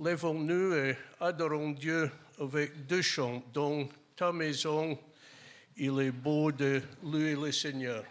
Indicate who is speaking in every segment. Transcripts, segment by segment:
Speaker 1: lèvons-nous et adorons Dieu avec deux chants. Dans ta maison, il est beau de louer le Seigneur.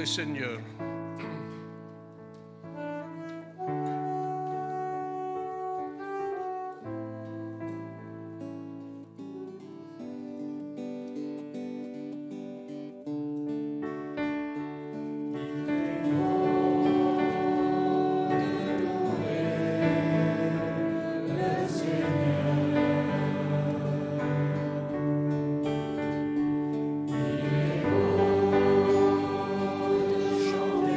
Speaker 1: Seigneur.
Speaker 2: Chante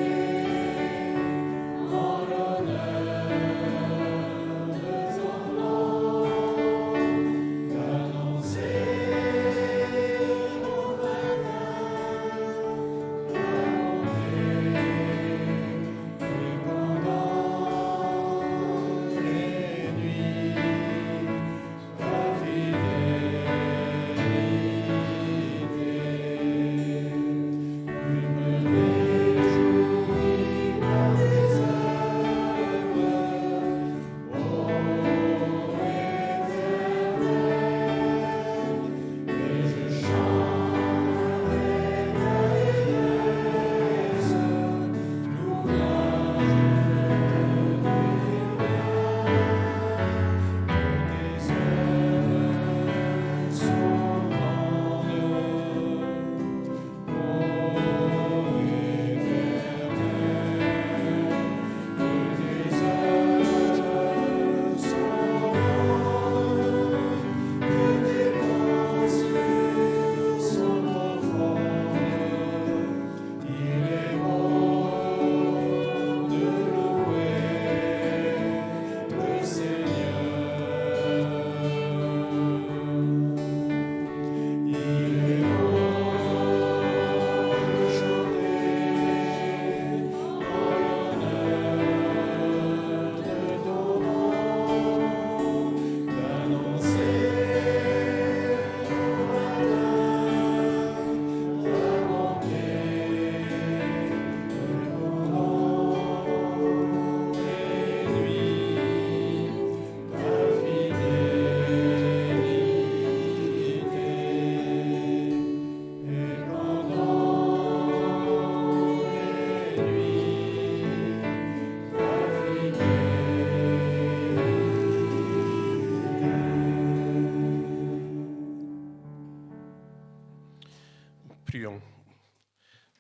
Speaker 1: Prions.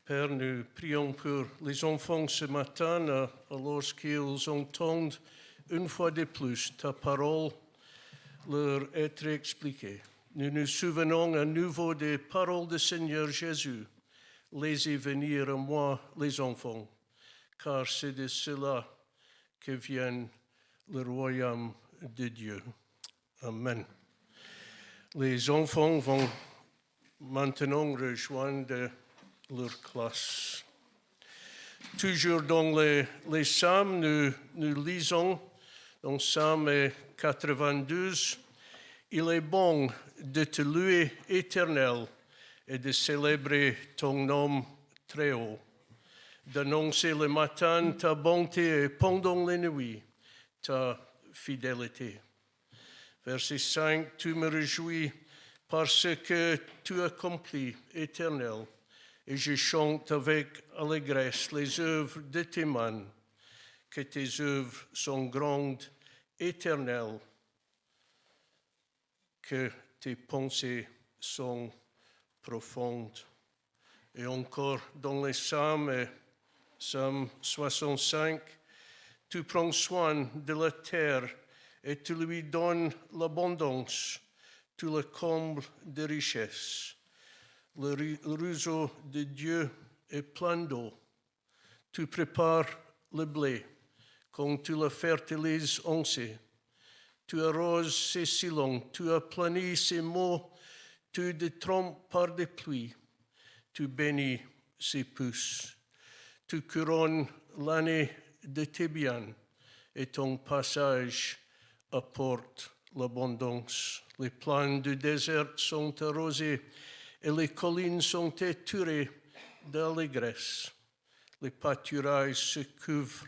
Speaker 1: Père, nous prions pour les enfants ce matin, lorsqu'ils entendent une fois de plus ta parole leur être expliquée. Nous nous souvenons à nouveau des paroles du Seigneur Jésus. Laissez venir à moi les enfants, car c'est de cela que vient le royaume de Dieu. Amen. Les enfants vont maintenant rejoindre leur classe. Toujours dans les psaumes, nous lisons dans Psaume 92, « Il est bon de te louer, Éternel, et de célébrer ton nom très haut, d'annoncer le matin ta bonté et pendant les nuits ta fidélité. » Verset 5, « Tu me réjouis parce que tu accomplis, Éternel, et je chante avec allégresse les œuvres de tes mains, que tes œuvres sont grandes, éternelles, que tes pensées sont profondes. » Et encore dans les psaumes, Psaume 65, « Tu prends soin de la terre et tu lui donnes l'abondance, tu le combles de richesses. Le ruisseau de Dieu est plein d'eau. Tu prépares le blé quand tu le fertilises ainsi. Tu arroses ses sillons, tu aplanis ses mots, tu détrompes par des pluies. Tu bénis ses pousses. Tu couronnes l'année de tes biens et ton passage apporte l'abondance. Les plaines du désert sont arrosées et les collines sont éturées d'allégresse. Les pâturages se couvrent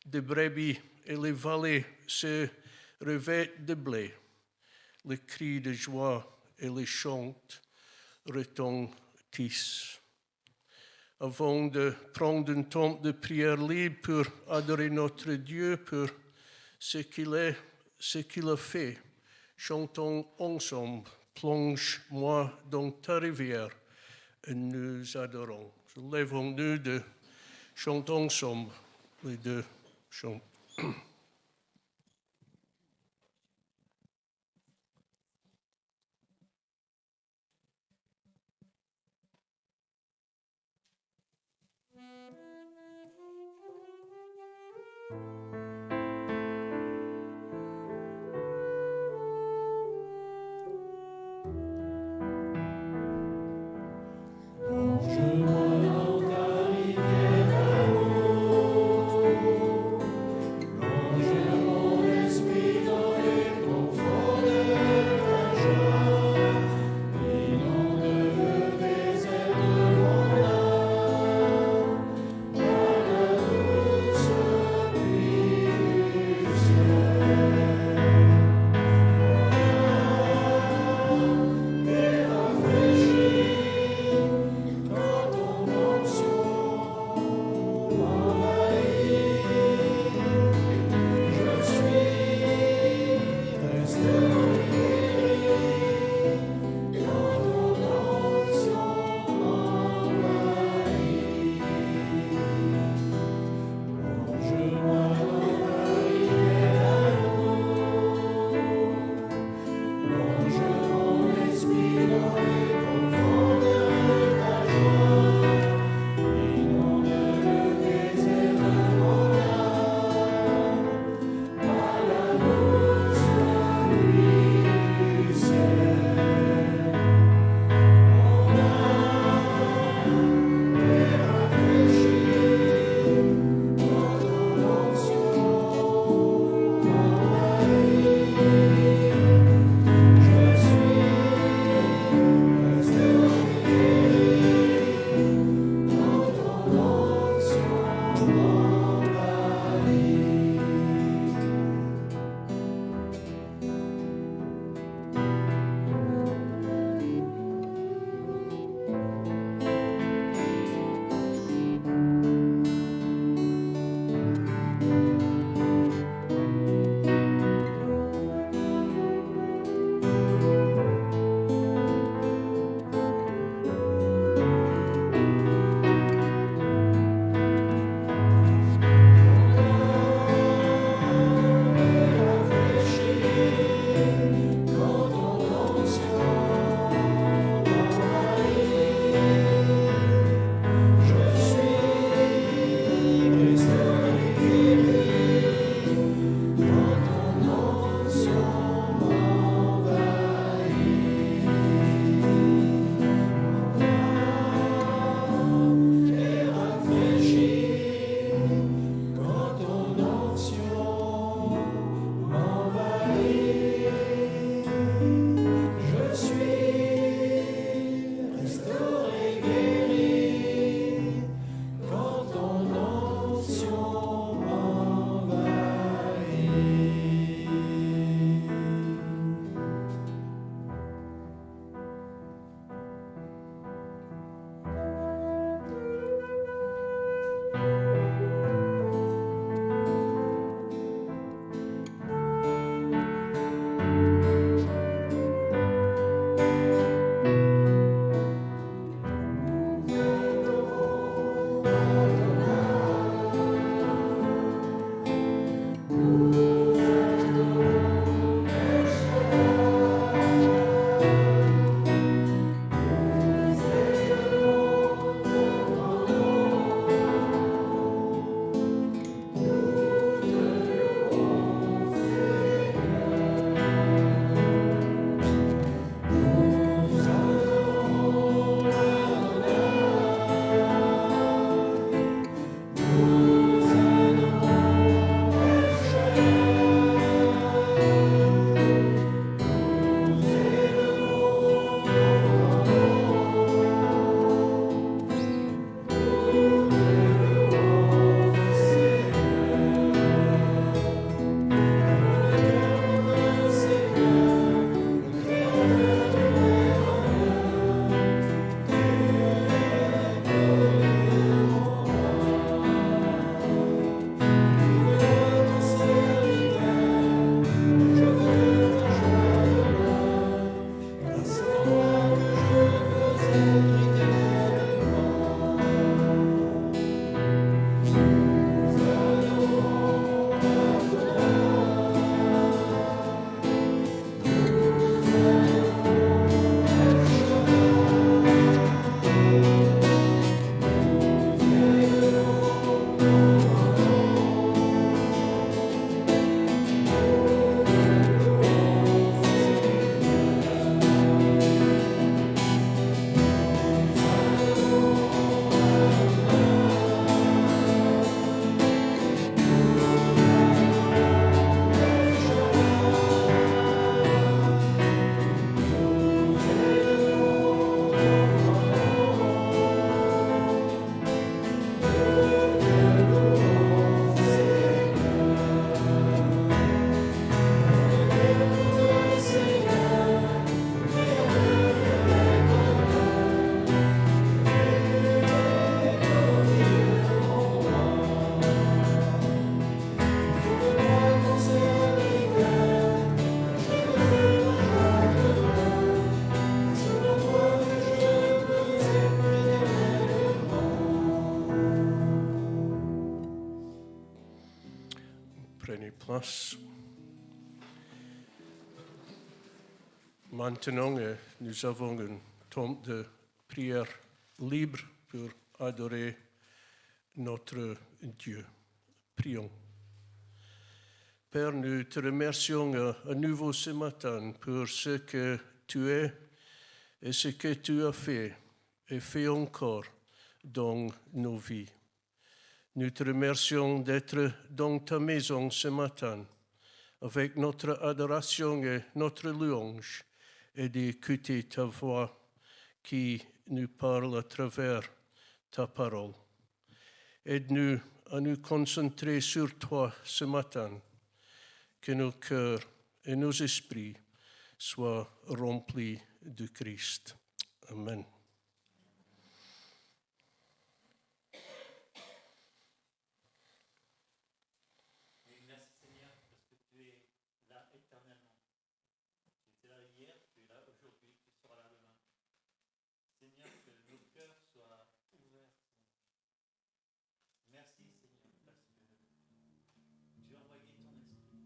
Speaker 1: de brebis et les vallées se revêtent de blé. Les cris de joie et les chants retentissent. Avant de prendre un temps de prière libre pour adorer notre Dieu pour ce qu'il est, ce qu'il a fait, chantons ensemble, plonge-moi dans ta rivière et nous adorons. Lèvons-nous de chanter ensemble les deux chants. Prenez place. Maintenant, nous avons un temps de prière libre pour adorer notre Dieu. Prions. Père, nous te remercions à nouveau ce matin pour ce que tu es et ce que tu as fait et fait encore dans nos vies. Nous te remercions d'être dans ta maison ce matin avec notre adoration et notre louange et d'écouter ta voix qui nous parle à travers ta parole. Aide-nous à nous concentrer sur toi ce matin, que nos cœurs et nos esprits soient remplis de Christ. Amen.
Speaker 2: Merci Seigneur parce que tu es là éternellement. Tu étais là hier, tu es là aujourd'hui, tu seras là demain. Seigneur, que nos cœurs soient ouverts. Merci Seigneur parce que tu as envoyé ton esprit qui nous appelle, qui vient Seigneur quand il nous envahit.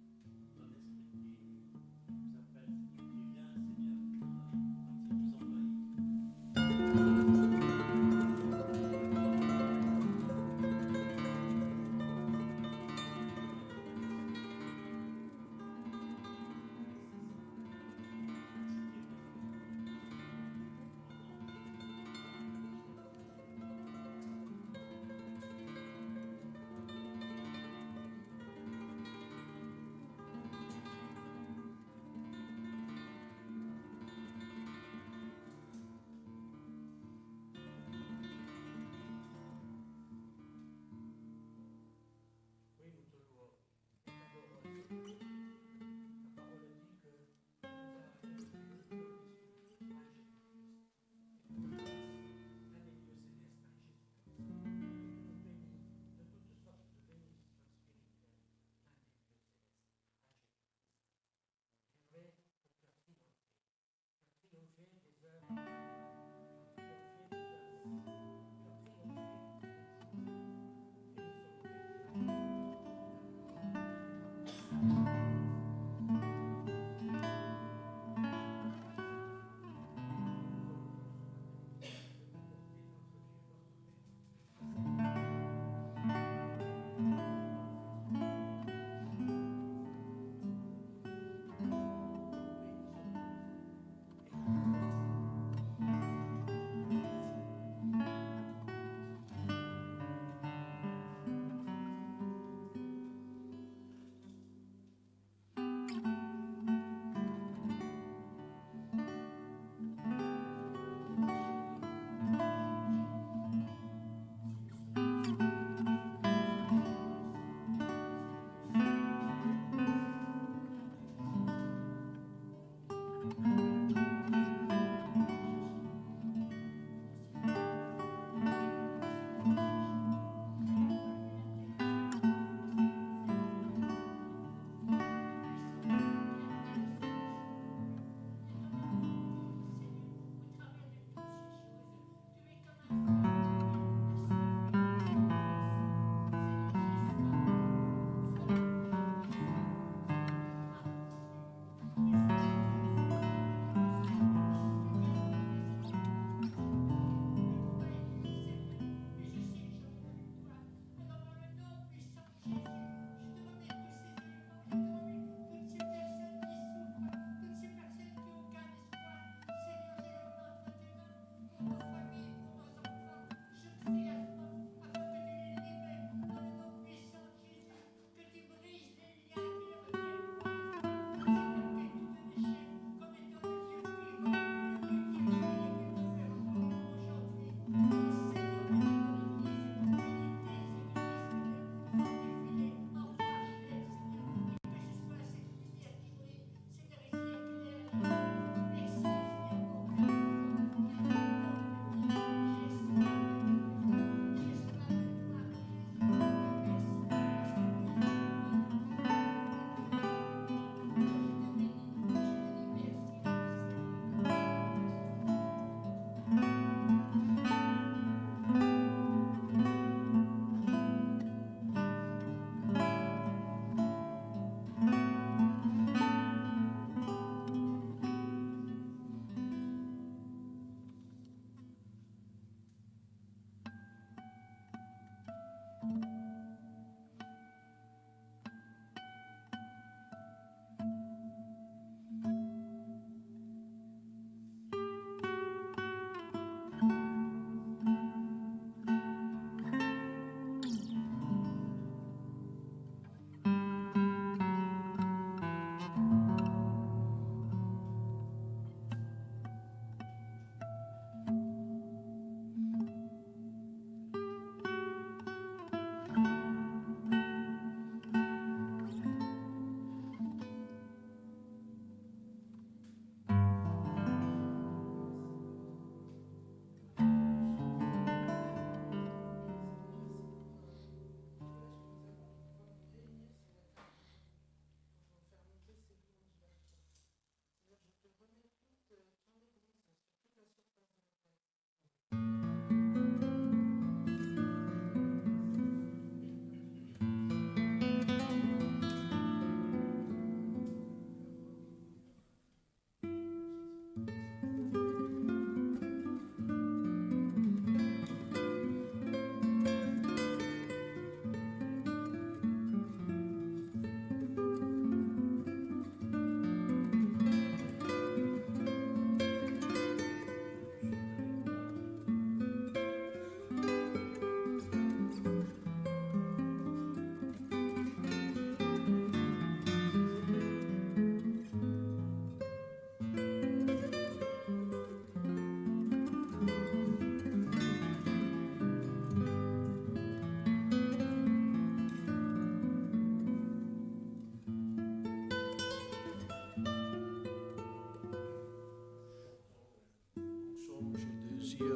Speaker 1: désire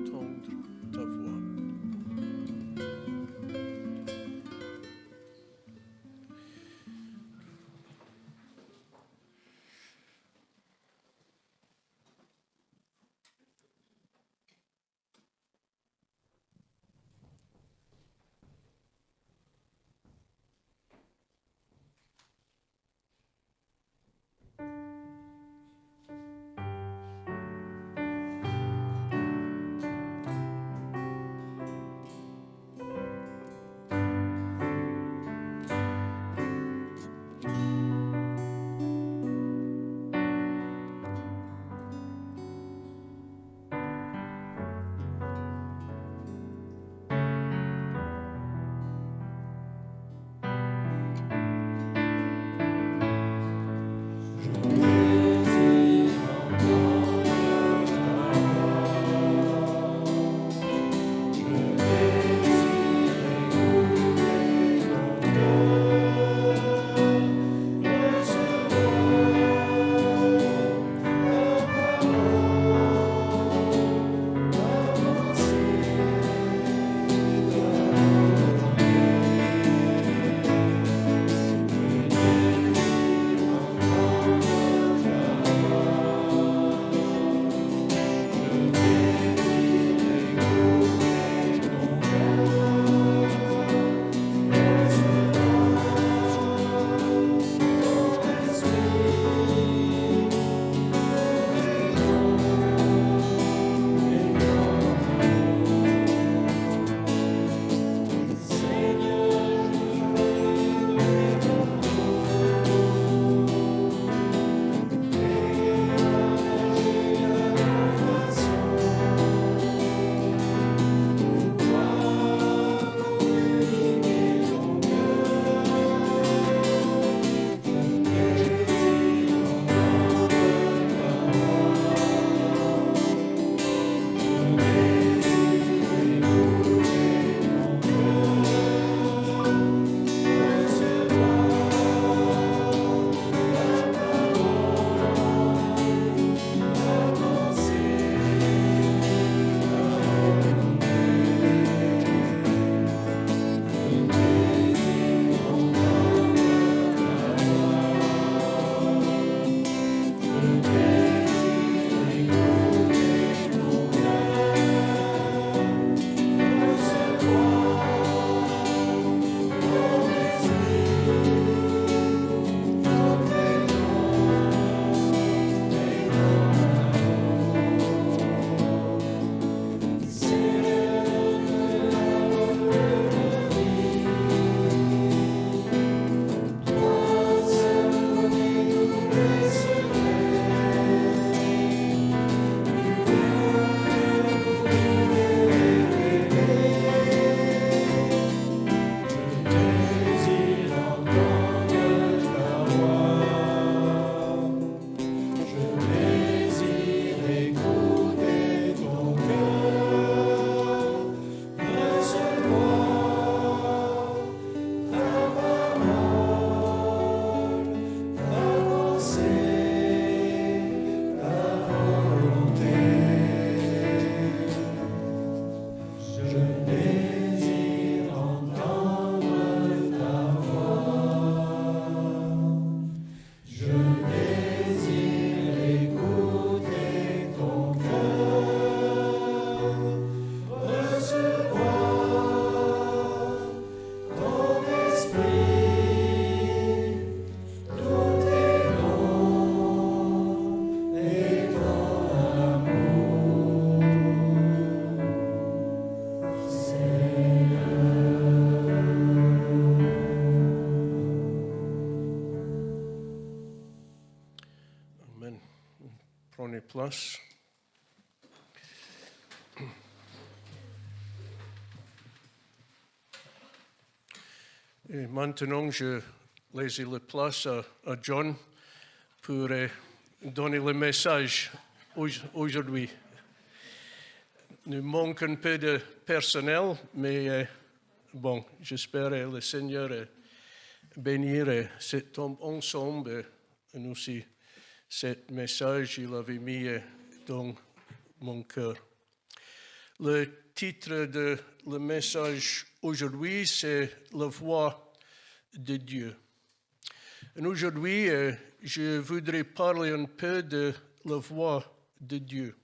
Speaker 1: entendre ta voix. Prenez place. Et maintenant, je laisse la place à John pour donner le message aujourd'hui. Nous manquons un peu de personnel, mais bon, j'espère que le Seigneur bénir cet temps ensemble et aussi ce message, il avait mis dans mon cœur. Le titre de le message aujourd'hui, c'est La voix de Dieu. Et aujourd'hui, je voudrais parler un peu de la voix de Dieu.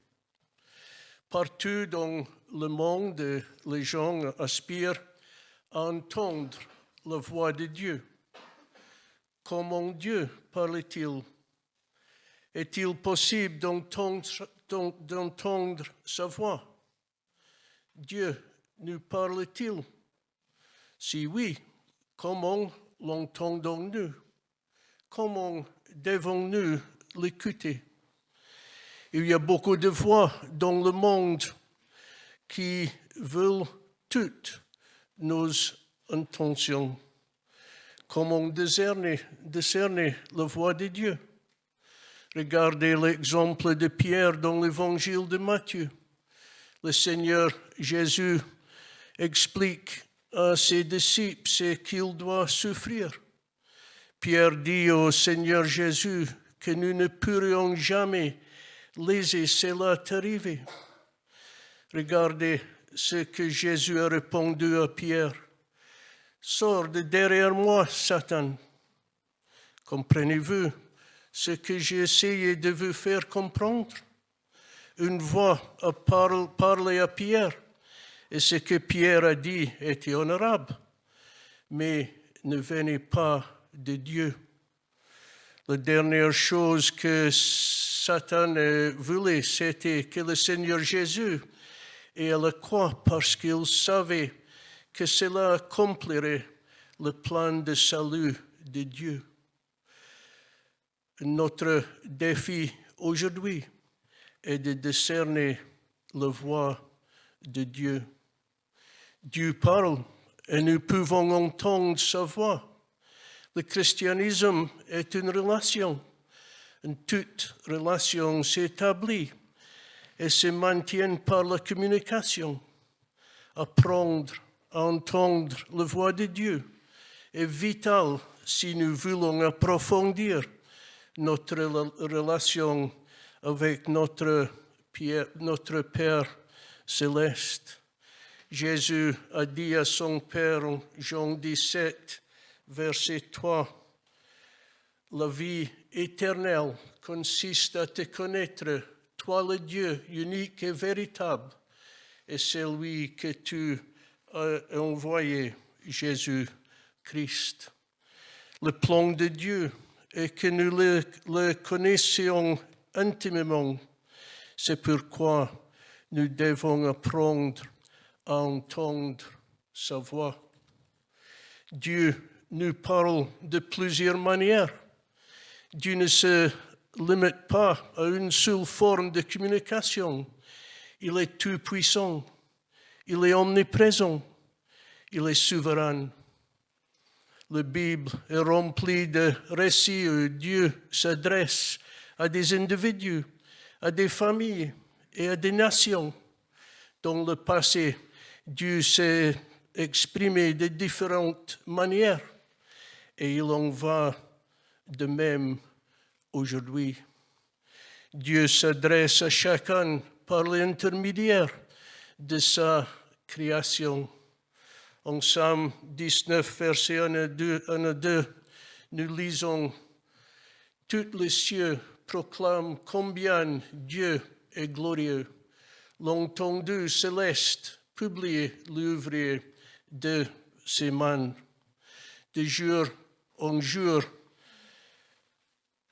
Speaker 1: Partout dans le monde, les gens aspirent à entendre la voix de Dieu. Comment Dieu parle-t-il? Est-il possible d'entendre sa voix? Dieu nous parle-t-il? Si oui, comment l'entendons-nous? Comment devons-nous l'écouter? Il y a beaucoup de voix dans le monde qui veulent toutes nos intentions. Comment discerner la voix de Dieu? Regardez l'exemple de Pierre dans l'évangile de Matthieu. Le Seigneur Jésus explique à ses disciples ce qu'il doit souffrir. Pierre dit au Seigneur Jésus que nous ne pourrions jamais laisser cela arriver. Regardez ce que Jésus a répondu à Pierre. Sors de derrière moi, Satan. Comprenez-vous ce que j'ai essayé de vous faire comprendre? Une voix a parlé à Pierre, et ce que Pierre a dit était honorable, mais ne venait pas de Dieu. La dernière chose que Satan voulait, c'était que le Seigneur Jésus est à la croix parce qu'il savait que cela accomplirait le plan de salut de Dieu. Notre défi aujourd'hui est de discerner la voix de Dieu. Dieu parle et nous pouvons entendre sa voix. Le christianisme est une relation. Toute relation s'établit et se maintient par la communication. Apprendre à entendre la voix de Dieu est vital si nous voulons approfondir notre relation avec notre Père céleste. Jésus a dit à son Père en Jean 17, verset 3, « La vie éternelle consiste à te connaître, toi le Dieu unique et véritable, et celui que tu as envoyé, Jésus-Christ. » Le plan de Dieu est que nous le connaissions intimement. C'est pourquoi nous devons apprendre à entendre sa voix. Dieu nous parle de plusieurs manières. Dieu ne se limite pas à une seule forme de communication. Il est tout-puissant, il est omniprésent, il est souverain. La Bible est remplie de récits où Dieu s'adresse à des individus, à des familles et à des nations. Dans le passé, Dieu s'est exprimé de différentes manières et il en va de même aujourd'hui. Dieu s'adresse à chacun par l'intermédiaire de sa création. En Psaume 19, versets 1 à 2, nous lisons « Tous les cieux proclament combien Dieu est glorieux. L'entendu céleste publie l'œuvre de ses mains. De jour en jour,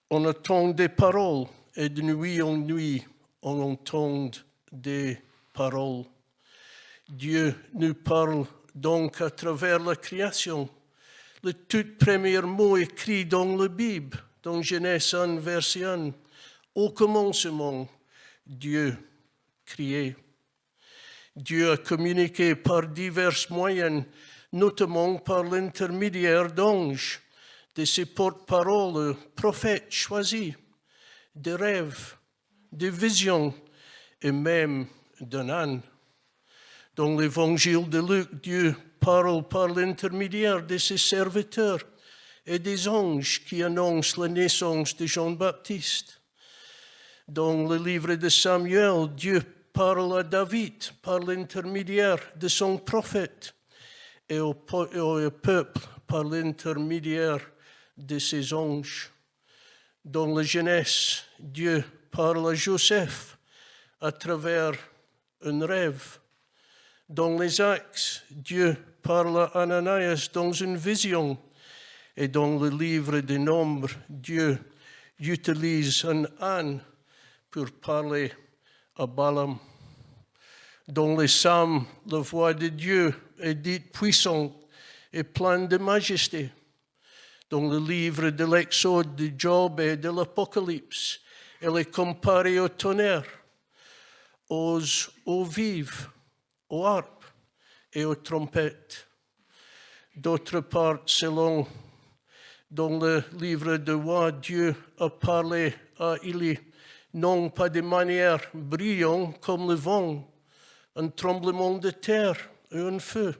Speaker 1: on attend des paroles et de nuit en nuit, on entend des paroles. Dieu nous parle donc à travers la création. Le tout premier mot écrit dans la Bible, dans Genèse 1, verset 1, « Au commencement, Dieu créait. » Dieu a communiqué par divers moyens, notamment par l'intermédiaire d'anges, de ses porte-paroles, prophètes choisis, de rêves, de visions et même d'un âne. Dans l'évangile de Luc, Dieu parle par l'intermédiaire de ses serviteurs et des anges qui annoncent la naissance de Jean-Baptiste. Dans le livre de Samuel, Dieu parle à David par l'intermédiaire de son prophète et au peuple par l'intermédiaire de ses anges. Dans la Genèse, Dieu parle à Joseph à travers un rêve. Dans les Actes, Dieu parle à Ananias dans une vision. Et dans le livre des Nombres, Dieu utilise un âne pour parler à Balaam. Dans les psaumes, la voix de Dieu est dite puissante et pleine de majesté. Dans le livre de l'Exode, de Job et de l'Apocalypse, elle est comparée au tonnerre, aux eaux vives, aux harpes et aux trompettes. D'autre part, dans le livre de Rois, Dieu a parlé à Élie, non pas de manière brillante comme le vent, un tremblement de terre et un feu,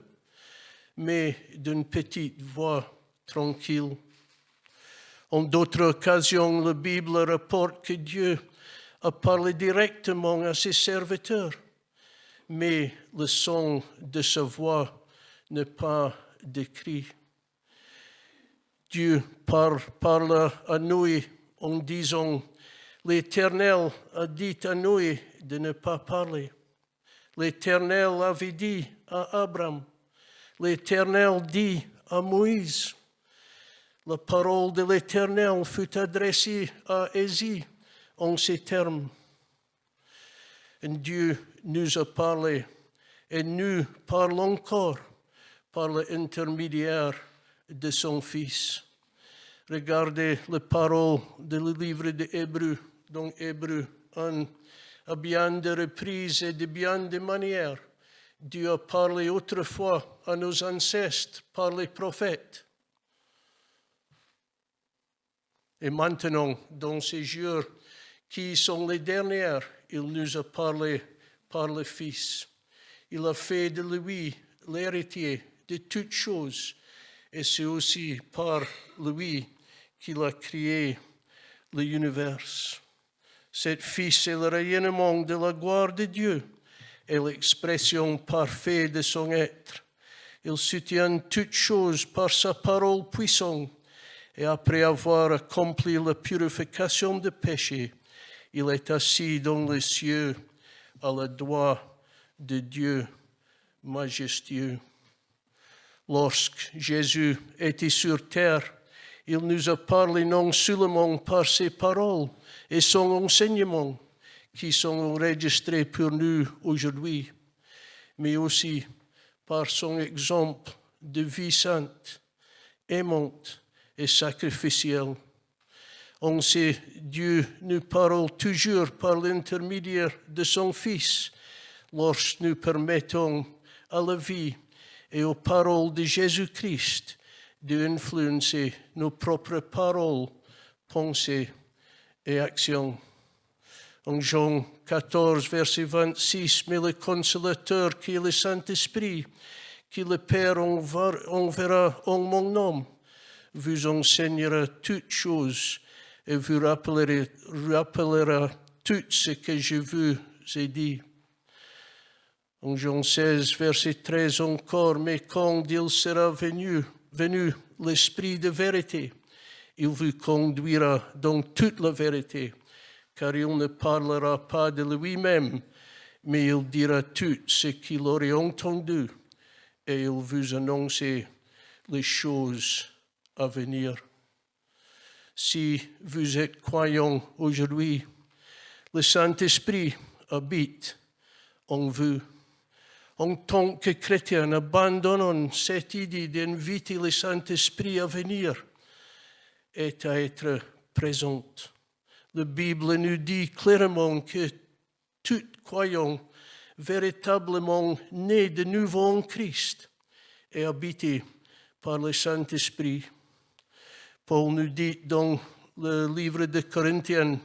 Speaker 1: mais d'une petite voix tranquille. En d'autres occasions, la Bible rapporte que Dieu a parlé directement à ses serviteurs, mais le son de sa voix n'est pas décrit. Dieu parle à Noé en disant, l'Éternel a dit à Noé de ne pas parler. L'Éternel avait dit à Abraham. L'Éternel dit à Moïse. La parole de l'Éternel fut adressée à Ésaïe en ces termes. Et Dieu nous a parlé et nous parle encore par l'intermédiaire de son Fils. Regardez les paroles du livre de Hébreux, dans Hébreux 1, à bien de reprises et de bien de manières. Dieu a parlé autrefois à nos ancêtres par les prophètes. Et maintenant, dans ces jours qui sont les derniers, il nous a parlé par le Fils. Il a fait de lui l'héritier de toutes choses. Et c'est aussi par lui qu'il a créé l'univers. Cet Fils est le rayonnement de la gloire de Dieu et l'expression parfaite de son être. Il soutient toutes choses par sa parole puissante. Et après avoir accompli la purification des péchés, il est assis dans les cieux à la droite de Dieu majestueux. Lorsque Jésus était sur terre, il nous a parlé non seulement par ses paroles et son enseignement, qui sont enregistrés pour nous aujourd'hui, mais aussi par son exemple de vie sainte, aimante et sacrificielle. On sait, Dieu nous parle toujours par l'intermédiaire de son Fils, lorsque nous permettons à la vie et aux paroles de Jésus-Christ d'influencer nos propres paroles, pensées et actions. En Jean 14, verset 26, mais le Consolateur qui est le Saint-Esprit, qui le Père enverra en mon nom, vous enseignera toutes choses et vous rappellera tout ce que je vous ai dit. En Jean 16, verset 13 encore, mais quand il sera venu l'Esprit de vérité, il vous conduira dans toute la vérité, car il ne parlera pas de lui-même, mais il dira tout ce qu'il aurait entendu, et il vous annoncera les choses à venir. Si vous êtes croyant aujourd'hui, le Saint-Esprit habite en vous. En tant que chrétien, abandonnons cette idée d'inviter le Saint-Esprit à venir et à être présente. La Bible nous dit clairement que tout croyant véritablement né de nouveau en Christ est habité par le Saint-Esprit. Paul nous dit dans le livre de Corinthiens,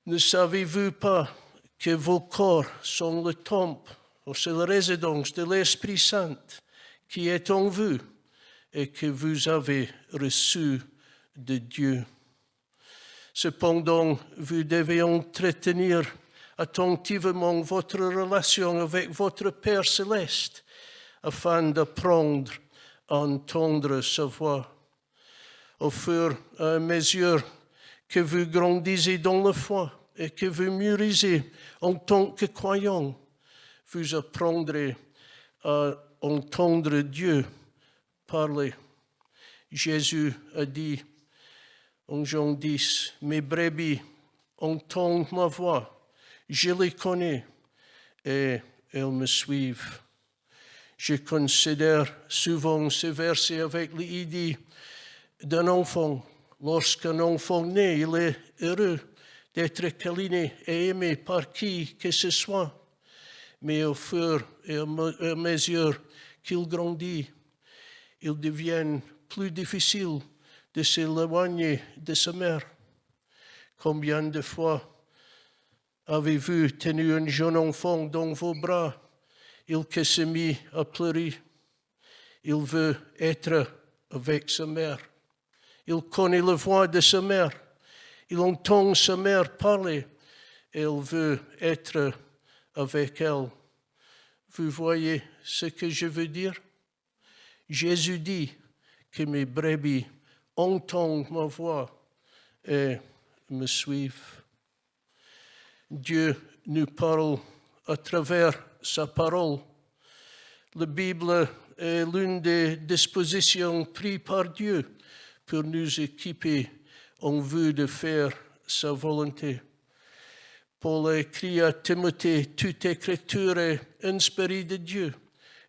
Speaker 1: ne savez-vous pas que vos corps sont le temple, ou c'est la résidence de l'Esprit Saint qui est en vous et que vous avez reçu de Dieu. Cependant, vous devez entretenir attentivement votre relation avec votre Père céleste, afin d'apprendre à entendre sa voix. Au fur et à mesure que vous grandissez dans la foi et que vous mûrissez en tant que croyant, vous apprendrez à entendre Dieu parler. Jésus a dit en Jean 10, « Mes brebis entendent ma voix, je les connais et elles me suivent. » Je considère souvent ce verset avec l'idée d'un enfant. Lorsqu'un enfant naît, il est heureux d'être câliné et aimé par qui que ce soit. Mais au fur et à mesure qu'il grandit, il devient plus difficile de s'éloigner de sa mère. Combien de fois avez-vous tenu un jeune enfant dans vos bras, il qui se mit à pleurer? Il veut être avec sa mère. Il connaît la voix de sa mère. Il entend sa mère parler. Il veut être avec elle. Vous voyez ce que je veux dire? Jésus dit que mes brebis entendent ma voix et me suivent. Dieu nous parle à travers sa parole. La Bible est l'une des dispositions prises par Dieu pour nous équiper en vue de faire sa volonté. Paul a écrit à Timothée, « Toute écriture est inspirée de Dieu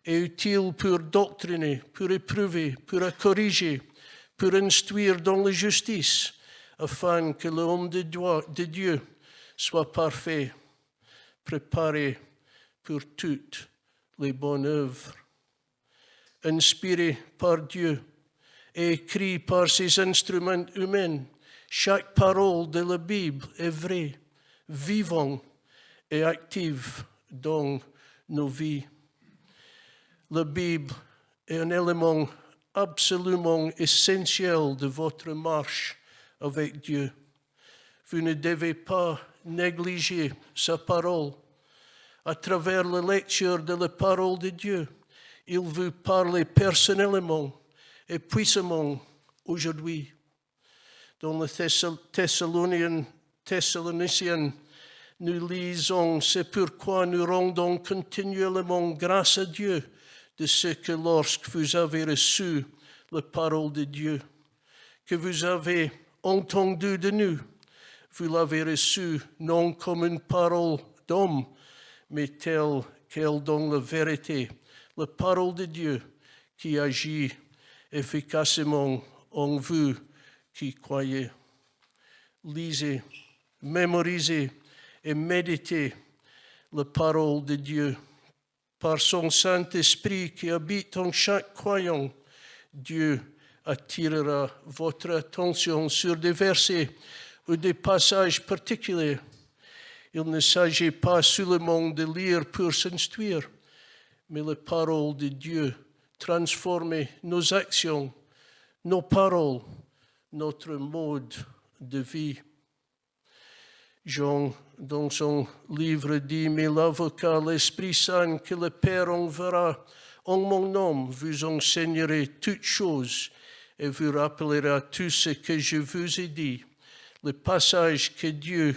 Speaker 1: et utile pour doctriner, pour éprouver, pour corriger, pour instruire dans la justice, afin que l'homme de Dieu soit parfait, préparé pour toutes les bonnes œuvres. » Inspiré par Dieu et écrit par ses instruments humains, chaque parole de la Bible est vraie, vivante et active dans nos vies. La Bible est un élément absolument essentiel de votre marche avec Dieu. Vous ne devez pas négliger sa parole. À travers la lecture de la parole de Dieu, il vous parle personnellement et puissamment aujourd'hui. Dans le Thessaloniciens, nous lisons, « C'est pourquoi nous rendons continuellement grâce à Dieu de ce que lorsque vous avez reçu la parole de Dieu, que vous avez entendu de nous, vous l'avez reçue non comme une parole d'homme, mais telle qu'elle donne la vérité, la parole de Dieu qui agit efficacement en vous qui croyez. » Lisez, mémorisez et méditez la parole de Dieu. Par son Saint-Esprit qui habite en chaque croyant, Dieu attirera votre attention sur des versets ou des passages particuliers. Il ne s'agit pas seulement de lire pour s'instruire, mais la parole de Dieu transforme nos actions, nos paroles, notre mode de vie. Jean, dans son livre, dit, « Mais l'avocat, l'Esprit Saint, que le Père enverra en mon nom, vous enseignerez toutes choses et vous rappellera tout ce que je vous ai dit. » Le passage que Dieu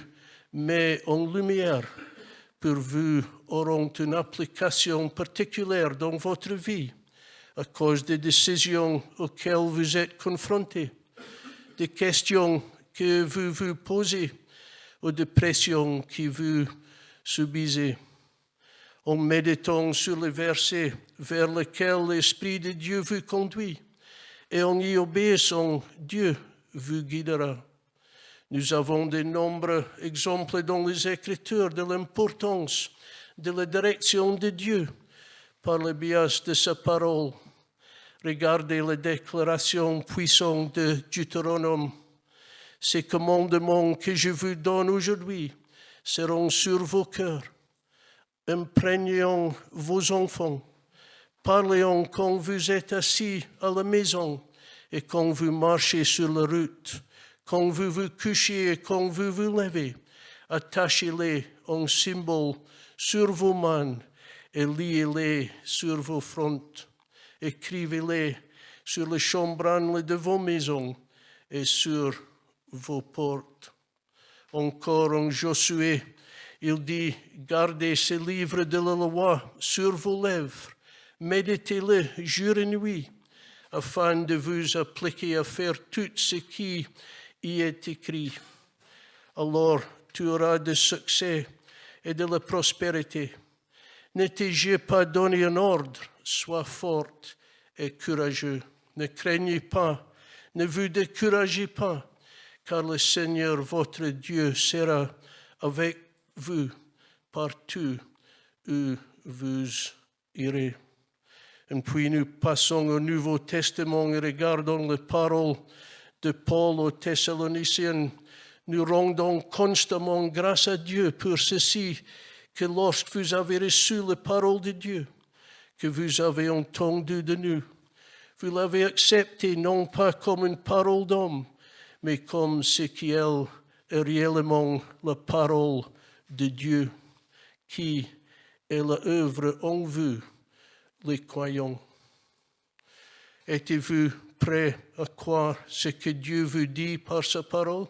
Speaker 1: met en lumière pour vous auront une application particulière dans votre vie à cause des décisions auxquelles vous êtes confrontés, des questions que vous vous posez ou des pressions que vous subissez. En méditant sur les versets vers lesquels l'Esprit de Dieu vous conduit et en y obéissant, Dieu vous guidera. Nous avons de nombreux exemples dans les Écritures de l'importance de la direction de Dieu par le biais de sa parole. Regardez la déclaration puissante de Deutéronome. « Ces commandements que je vous donne aujourd'hui seront sur vos cœurs. Imprégnez vos enfants. Parlez-en quand vous êtes assis à la maison et quand vous marchez sur la route, quand vous vous couchez et quand vous vous levez, Attachez-les en symbole sur vos mains et liez-les sur vos fronts. Écrivez-les sur les chambranles de vos maisons et sur vos portes. Encore en Josué, il dit, gardez ce livre de la loi sur vos lèvres, méditez-le jour et nuit, afin de vous appliquer à faire tout ce qui y est écrit. Alors tu auras du succès et de la prospérité. Ne t'ai-je pas donné un ordre? Sois forte et courageux. Ne craignez pas, ne vous découragez pas, car le Seigneur votre Dieu sera avec vous partout où vous irez. Et puis nous passons au Nouveau Testament et regardons les paroles de Paul aux Thessaloniciens. Nous rendons constamment grâce à Dieu pour ceci, que lorsque vous avez reçu la parole de Dieu, que vous avez entendu de nous, vous l'avez acceptée non pas comme une parole d'homme, mais comme ce qui est réellement la parole de Dieu, qui est l'œuvre en vous, les croyants. Êtes-vous prêts à croire ce que Dieu vous dit par sa parole?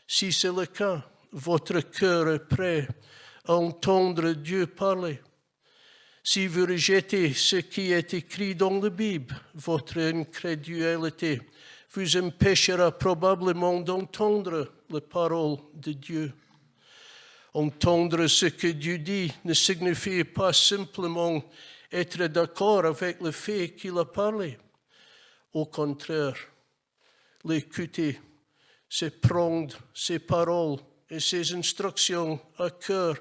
Speaker 1: Si c'est le cas, votre cœur est prêt à entendre Dieu parler. Si vous rejetez ce qui est écrit dans la Bible, votre incrédulité vous empêchera probablement d'entendre la parole de Dieu. Entendre ce que Dieu dit ne signifie pas simplement être d'accord avec le fait qu'il a parlé. Au contraire, l'écouter, c'est prendre ses paroles et ses instructions à cœur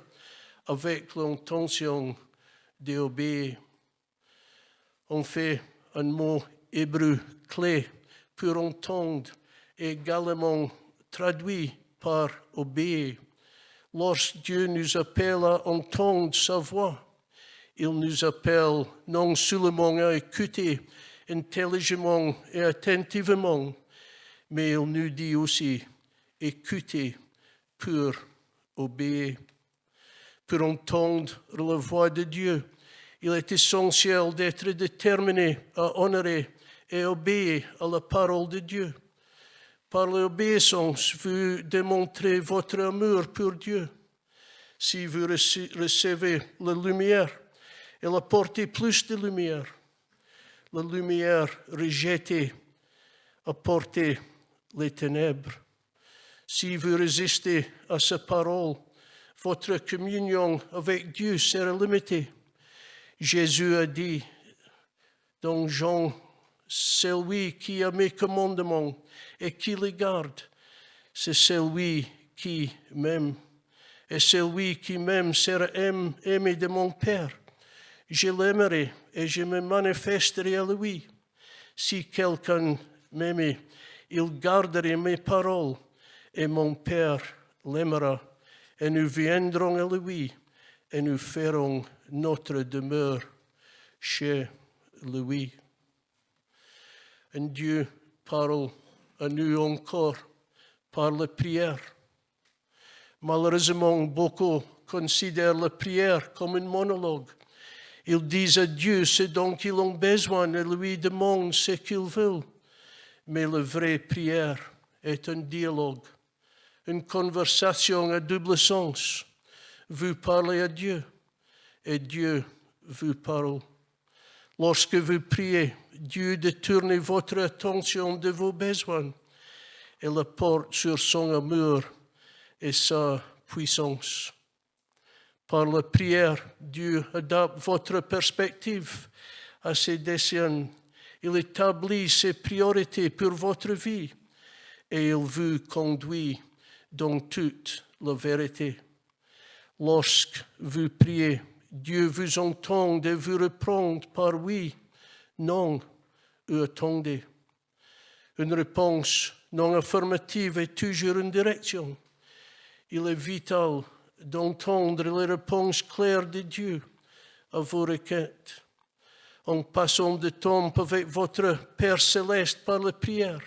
Speaker 1: avec l'intention d'obéir. On fait un mot hébreu clé pour entendre, également traduit par obéir. Lorsque Dieu nous appelle à entendre sa voix, il nous appelle non seulement à écouter intelligemment et attentivement, mais il nous dit aussi écouter pour obéir. Pour entendre la voix de Dieu, il est essentiel d'être déterminé à honorer et obéir à la parole de Dieu. Par l'obéissance, vous démontrez votre amour pour Dieu. Si vous recevez la lumière, elle apporte plus de lumière. La lumière rejetée apporte les ténèbres. Si vous résistez à sa parole, votre communion avec Dieu sera limitée. Jésus a dit dans Jean, celui qui a mes commandements et qui les garde, c'est celui qui m'aime. Et celui qui m'aime sera aimé de mon Père. Je l'aimerai et je me manifesterai à lui. Si quelqu'un m'aime, il gardera mes paroles et mon Père l'aimera. Et nous viendrons à lui et nous ferons notre demeure chez lui. Et Dieu parle à nous encore par la prière. Malheureusement, beaucoup considèrent la prière comme un monologue. Ils disent à Dieu ce dont ils ont besoin et lui demandent ce qu'ils veulent. Mais la vraie prière est un dialogue, une conversation à double sens. Vous parlez à Dieu et Dieu vous parle. Lorsque vous priez, Dieu détourne votre attention de vos besoins et la porte sur son amour et sa puissance. Par la prière, Dieu adapte votre perspective à ses desseins. Il établit ses priorités pour votre vie et il vous conduit dans toute la vérité. Lorsque vous priez, Dieu vous entend et vous répond par oui, non ou attendez. Une réponse non affirmative est toujours une direction. Il est vital d'entendre les réponses claires de Dieu à vos requêtes. En passant du temps avec votre Père céleste par la prière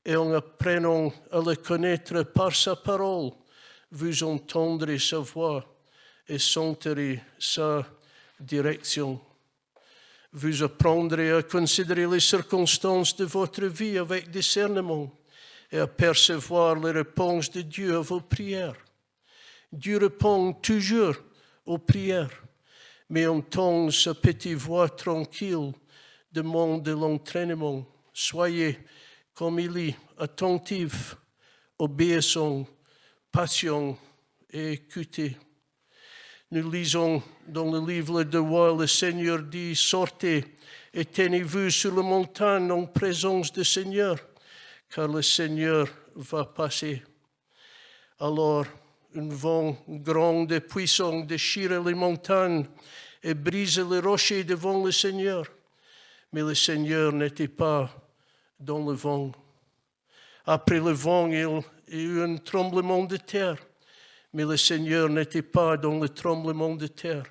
Speaker 1: et en apprenant à le connaître par sa parole, vous entendrez sa voix et sentirez sa direction. Vous apprendrez à considérer les circonstances de votre vie avec discernement et à percevoir les réponses de Dieu à vos prières. Dieu répond toujours aux prières, mais entend sa petite voix tranquille demande de l'entraînement. Soyez, comme il est, attentifs, obéissants, patients et écoutez. Nous lisons dans le livre de Rois, le Seigneur dit, sortez et tenez-vous sur la montagne en présence du Seigneur, car le Seigneur va passer. Alors, un vent grand et puissant déchire les montagnes et brise les rochers devant le Seigneur. Mais le Seigneur n'était pas dans le vent. Après le vent, il y a eu un tremblement de terre. Mais le Seigneur n'était pas dans le tremblement de terre.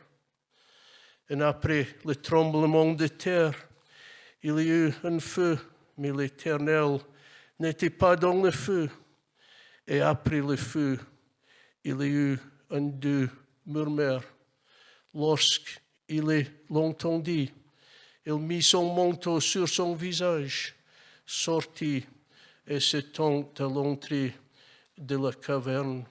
Speaker 1: Et après le tremblement de terre, il y a eu un feu, mais l'Éternel n'était pas dans le feu. Et après le feu, il y a eu un doux murmure. Lorsqu'il l'entendit, il mit son manteau sur son visage, sortit et se tint à l'entrée de la caverne.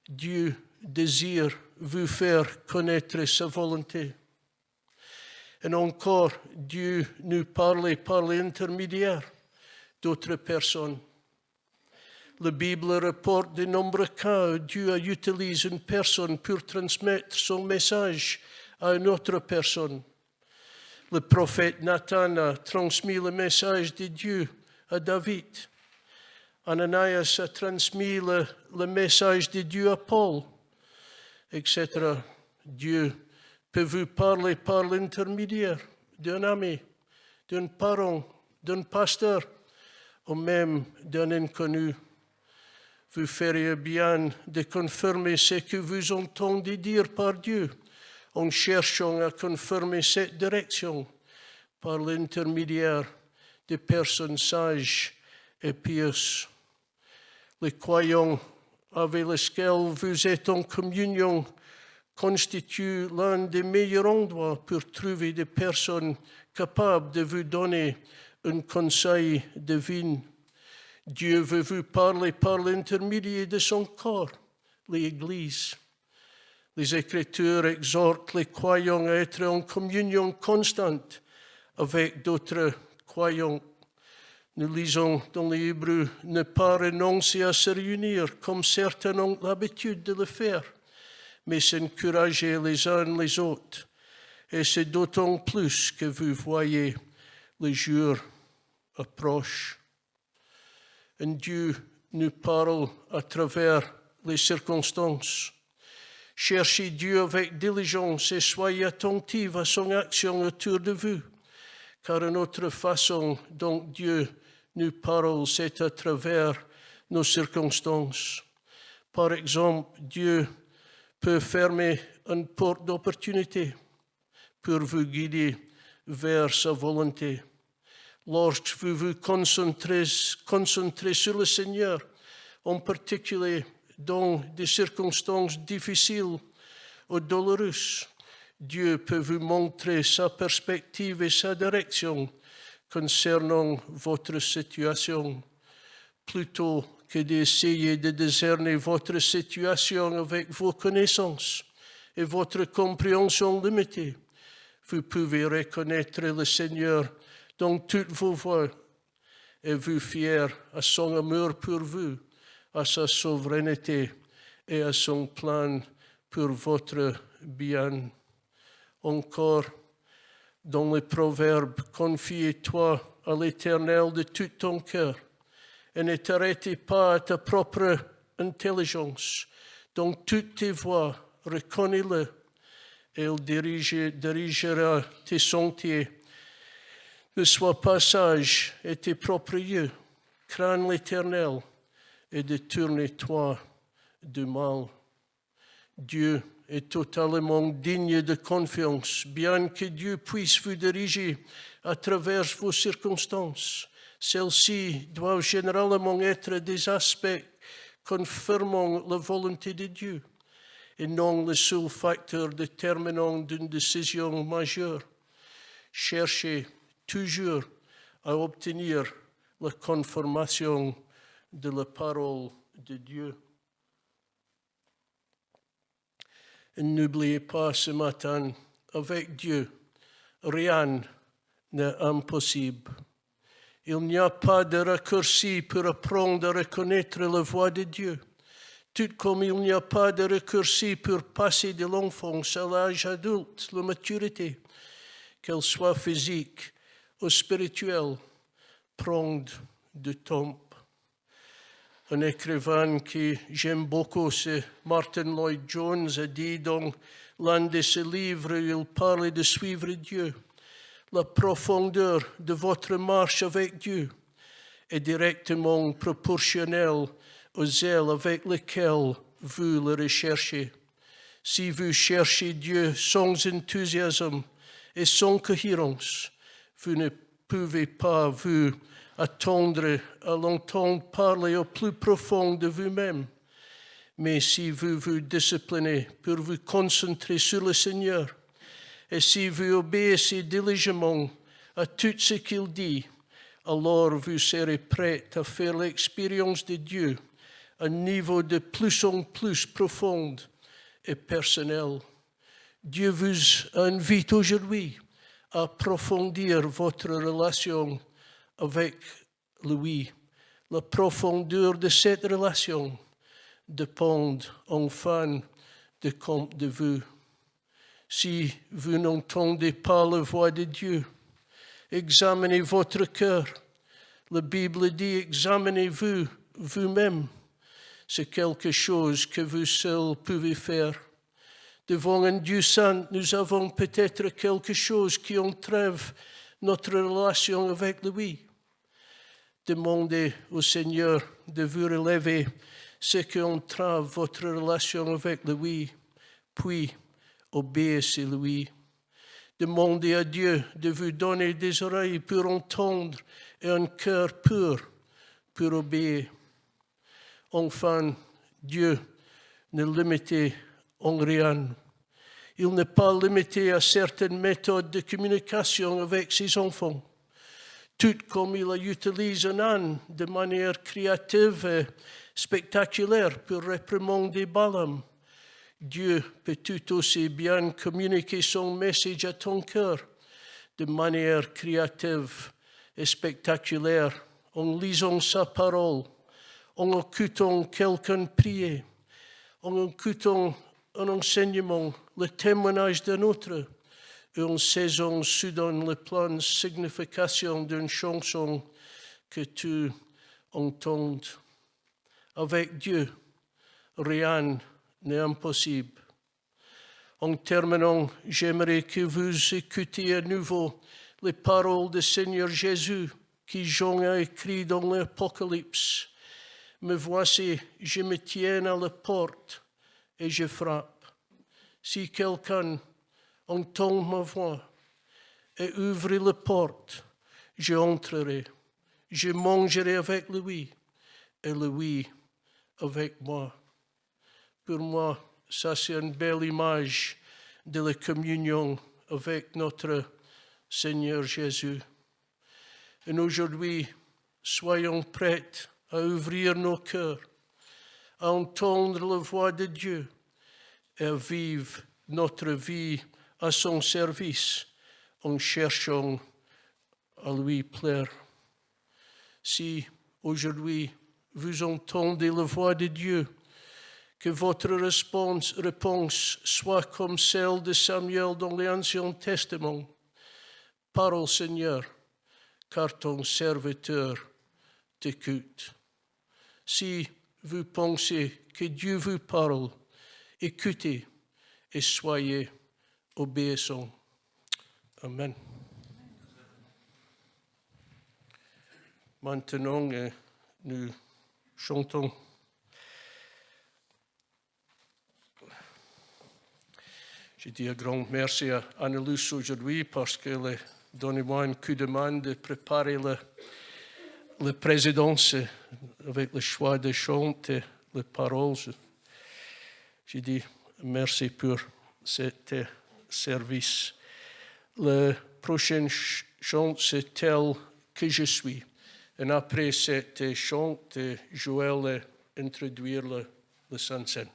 Speaker 1: Dieu désire vous faire connaître sa volonté. Et encore, Dieu nous parle par l'intermédiaire d'autres personnes. La Bible rapporte de nombreux cas où Dieu utilise une personne pour transmettre son message à une autre personne. Le prophète Nathan a transmis le message de Dieu à David. Ananias a transmis le message de Dieu à Paul, etc. Dieu peut vous parler par l'intermédiaire d'un ami, d'un parent, d'un pasteur ou même d'un inconnu. Vous feriez bien de confirmer ce que vous entendez dire par Dieu en cherchant à confirmer cette direction par l'intermédiaire de personnes sages et pieuses. Les croyants avec lesquels vous êtes en communion constituent l'un des meilleurs endroits pour trouver des personnes capables de vous donner un conseil divin. Dieu veut vous parler par l'intermédiaire de son corps, l'Église. Les Écritures exhortent les croyants à être en communion constante avec d'autres croyants. Nous lisons dans les Hébreux, ne pas renoncer à se réunir comme certains ont l'habitude de le faire, mais s'encourager les uns les autres. Et c'est d'autant plus que vous voyez le jour approche. Et Dieu nous parle à travers les circonstances. Cherchez Dieu avec diligence et soyez attentifs à son action autour de vous, car une autre façon dont Dieu nous parle, c'est à travers nos circonstances. Par exemple, Dieu peut fermer une porte d'opportunité pour vous guider vers sa volonté. Lorsque vous vous concentrez sur le Seigneur, en particulier dans des circonstances difficiles ou douloureuses, Dieu peut vous montrer sa perspective et sa direction concernant votre situation. Plutôt que d'essayer de discerner votre situation avec vos connaissances et votre compréhension limitée, vous pouvez reconnaître le Seigneur dans toutes vos voies et vous fier à son amour pour vous, à sa souveraineté et à son plan pour votre bien. Encore, dans les proverbes, confie-toi à l'Éternel de tout ton cœur et ne t'arrête pas à ta propre intelligence. Dans toutes tes voies, reconnais-le et il dirigera tes sentiers. Ne sois pas sage et tes propres yeux. Crains l'Éternel et détourne-toi du mal. Dieu est totalement digne de confiance, bien que Dieu puisse vous diriger à travers vos circonstances. Celles-ci doivent généralement être des aspects confirmons la volonté de Dieu et non le seul facteur déterminant d'une décision majeure. Cherchez toujours à obtenir la confirmation de la parole de Dieu. Et n'oubliez pas ce matin, avec Dieu, rien n'est impossible. Il n'y a pas de raccourci pour apprendre à reconnaître la voix de Dieu, tout comme il n'y a pas de raccourci pour passer de l'enfance à l'âge adulte, la maturité, qu'elle soit physique ou spirituelle, prend du temps. Un écrivain que j'aime beaucoup, c'est Martin Lloyd-Jones, a dit dans l'un de ses livres, il parle de suivre Dieu. La profondeur de votre marche avec Dieu est directement proportionnelle au zèle avec lequel vous le recherchez. Si vous cherchez Dieu sans enthousiasme et sans cohérence, vous ne pouvez pas vous attendre à l'entendre parler au plus profond de vous-même. Mais si vous vous disciplinez pour vous concentrer sur le Seigneur, et si vous obéissez diligemment à tout ce qu'il dit, alors vous serez prêt à faire l'expérience de Dieu à un niveau de plus en plus profond et personnel. Dieu vous invite aujourd'hui à approfondir votre relation avec lui. La profondeur de cette relation dépend enfin de vous. Si vous n'entendez pas la voix de Dieu, examinez votre cœur. La Bible dit, examinez-vous vous-même. C'est quelque chose que vous seul pouvez faire. Devant un Dieu saint, nous avons peut-être quelque chose qui entrave notre relation avec lui. Demandez au Seigneur de vous relever ce qui entrave votre relation avec lui, puis obéissez-lui. Demandez à Dieu de vous donner des oreilles pour entendre et un cœur pur pour obéir. Enfin, Dieu ne limite en rien. Il n'est pas limité à certaines méthodes de communication avec ses enfants. Tout comme il utilise un âne de manière créative et spectaculaire pour réprimander Balaam, Dieu peut tout aussi bien communiquer son message à ton cœur de manière créative et spectaculaire en lisant sa parole, en écoutant quelqu'un prier, en écoutant un enseignement, le témoignage d'un autre, et en saisissant soudain la pleine signification d'une chanson que tu entends. Avec Dieu, rien n'est impossible. En terminant, j'aimerais que vous écoutiez à nouveau les paroles du Seigneur Jésus que Jean a écrites dans l'Apocalypse. Me voici, je me tiens à la porte et je frappe. Si quelqu'un entend ma voix et ouvre la porte, je entrerai, je mangerai avec lui et lui avec moi. Pour moi, ça c'est une belle image de la communion avec notre Seigneur Jésus. Et aujourd'hui, soyons prêts à ouvrir nos cœurs, à entendre la voix de Dieu et à vivre notre vie à son service en cherchant à lui plaire. Si aujourd'hui vous entendez la voix de Dieu, que votre réponse soit comme celle de Samuel dans l'Ancien Testament. Parle, Seigneur, car ton serviteur t'écoute. Si vous pensez que Dieu vous parle, écoutez et soyez obéissants. Amen. Maintenant, nous chantons. Je dis un grand merci à Annelus aujourd'hui parce qu'elle a donné moi un coup de main de préparer la présidence avec le choix de chant et les paroles. J'ai dit merci pour cet service. Le prochain chant, c'est tel que je suis. Et après cet chant, Joël introduire le Saint-Saint.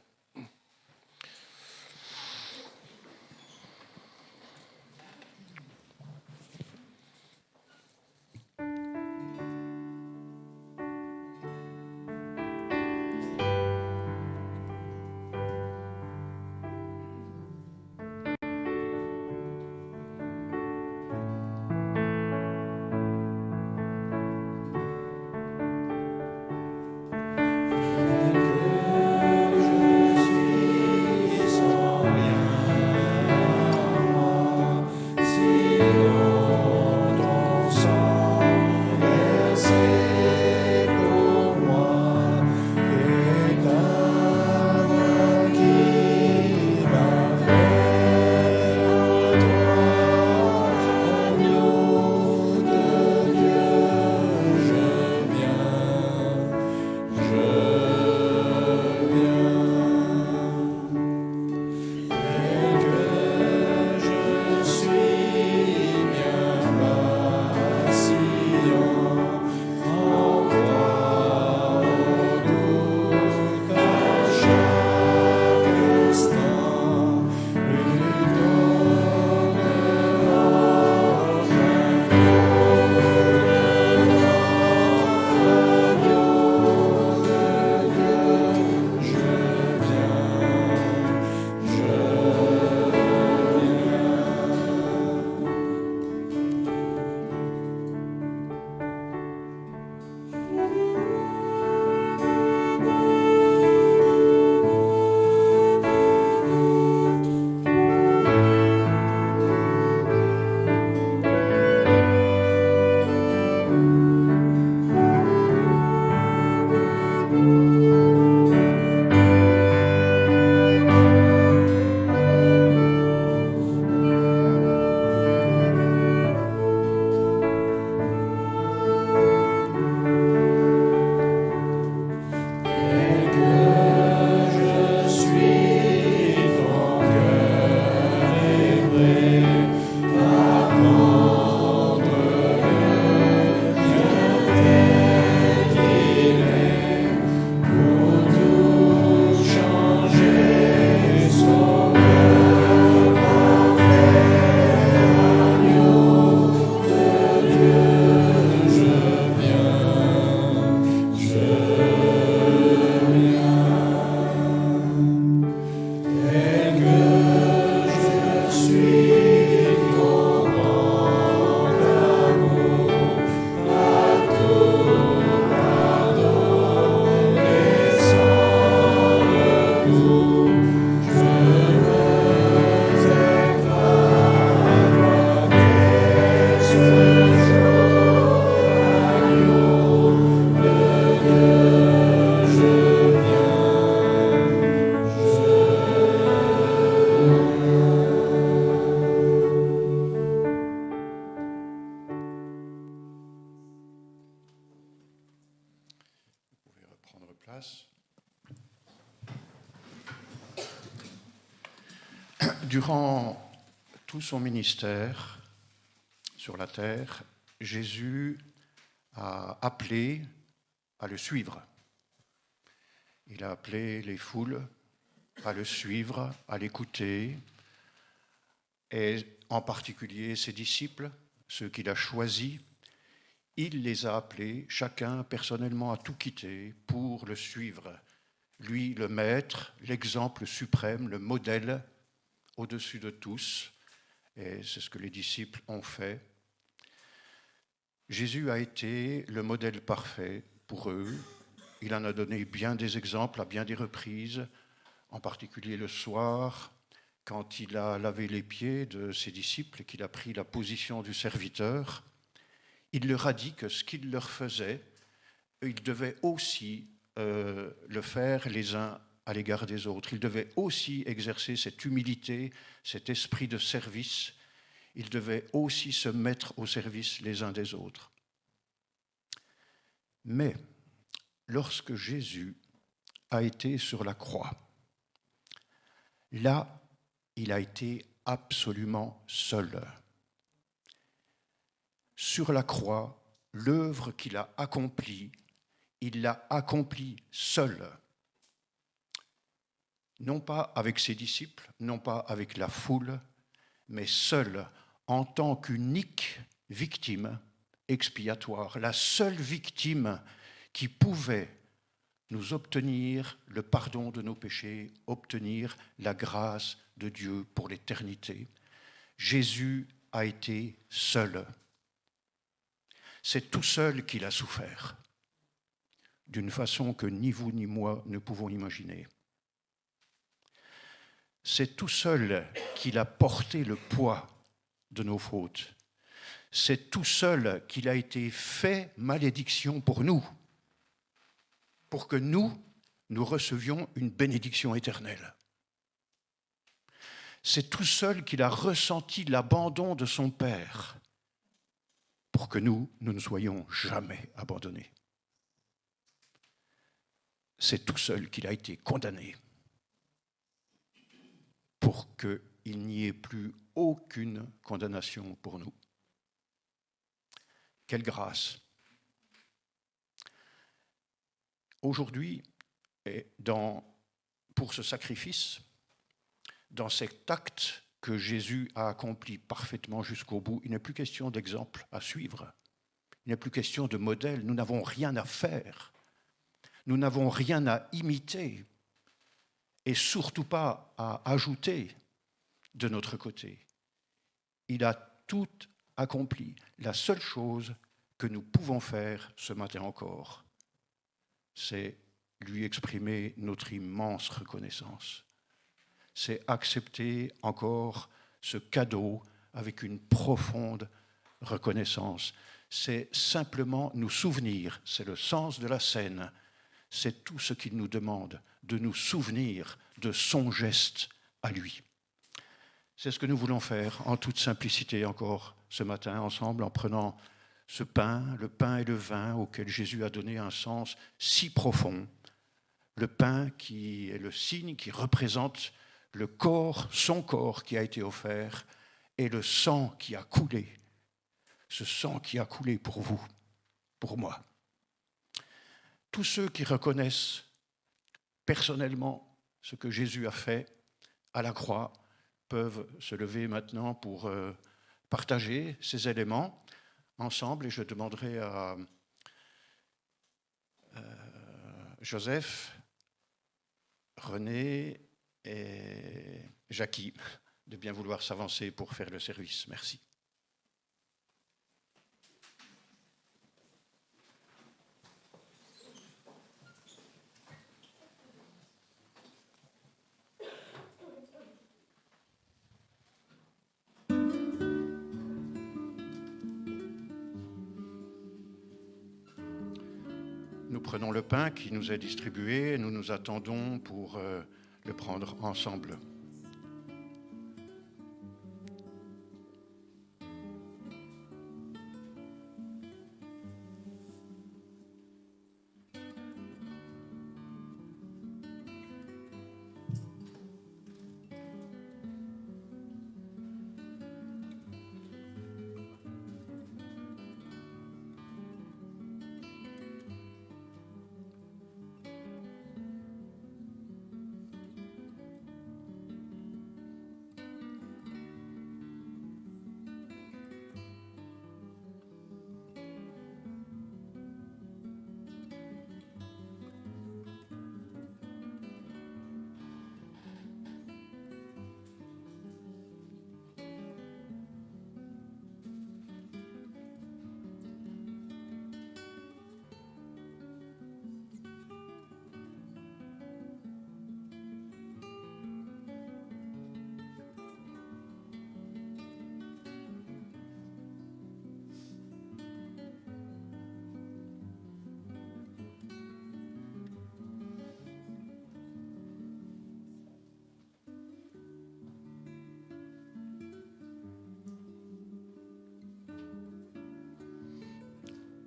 Speaker 3: Durant tout son ministère sur la terre, Jésus a appelé à le suivre. Il a appelé les foules à le suivre, à l'écouter, et en particulier ses disciples, ceux qu'il a choisis. Il les a appelés, chacun personnellement, à tout quitter pour le suivre. Lui, le maître, l'exemple suprême, le modèle au-dessus de tous, et c'est ce que les disciples ont fait. Jésus a été le modèle parfait pour eux. Il en a donné bien des exemples à bien des reprises, en particulier le soir, quand il a lavé les pieds de ses disciples et qu'il a pris la position du serviteur. Il leur a dit que ce qu'il leur faisait, ils devaient aussi le faire les uns à l'égard des autres. Ils devaient aussi exercer cette humilité, cet esprit de service. Ils devaient aussi se mettre au service les uns des autres. Mais lorsque Jésus a été sur la croix, là, il a été absolument seul. Sur la croix, l'œuvre qu'il a accomplie, il l'a accomplie seul. Non pas avec ses disciples, non pas avec la foule, mais seul, en tant qu'unique victime expiatoire, la seule victime qui pouvait nous obtenir le pardon de nos péchés, obtenir la grâce de Dieu pour l'éternité. Jésus a été seul. C'est tout seul qu'il a souffert, d'une façon que ni vous ni moi ne pouvons imaginer. C'est tout seul qu'il a porté le poids de nos fautes. C'est tout seul qu'il a été fait malédiction pour nous, pour que nous recevions une bénédiction éternelle. C'est tout seul qu'il a ressenti l'abandon de son Père, pour que nous ne soyons jamais abandonnés. C'est tout seul qu'il a été condamné, pour qu'il n'y ait plus aucune condamnation pour nous. Quelle grâce! Aujourd'hui, pour ce sacrifice, dans cet acte que Jésus a accompli parfaitement jusqu'au bout, il n'est plus question d'exemple à suivre. Il n'est plus question de modèle. Nous n'avons rien à faire. Nous n'avons rien à imiter et surtout pas à ajouter de notre côté. Il a tout accompli. La seule chose que nous pouvons faire ce matin encore, c'est lui exprimer notre immense reconnaissance. C'est accepter encore ce cadeau avec une profonde reconnaissance. C'est simplement nous souvenir, c'est le sens de la scène, c'est tout ce qu'il nous demande, de nous souvenir de son geste à lui. C'est ce que nous voulons faire en toute simplicité encore ce matin ensemble, en prenant ce pain, le pain et le vin auquel Jésus a donné un sens si profond. Le pain qui est le signe qui représente le corps, son corps qui a été offert, et le sang qui a coulé. Ce sang qui a coulé pour vous, pour moi. Tous ceux qui reconnaissent personnellement ce que Jésus a fait à la croix peuvent se lever maintenant pour partager ces éléments ensemble, et je demanderai à Joseph, René et Jackie de bien vouloir s'avancer pour faire le service. Merci. Nous prenons le pain qui nous est distribué et nous nous attendons pour le prendre ensemble.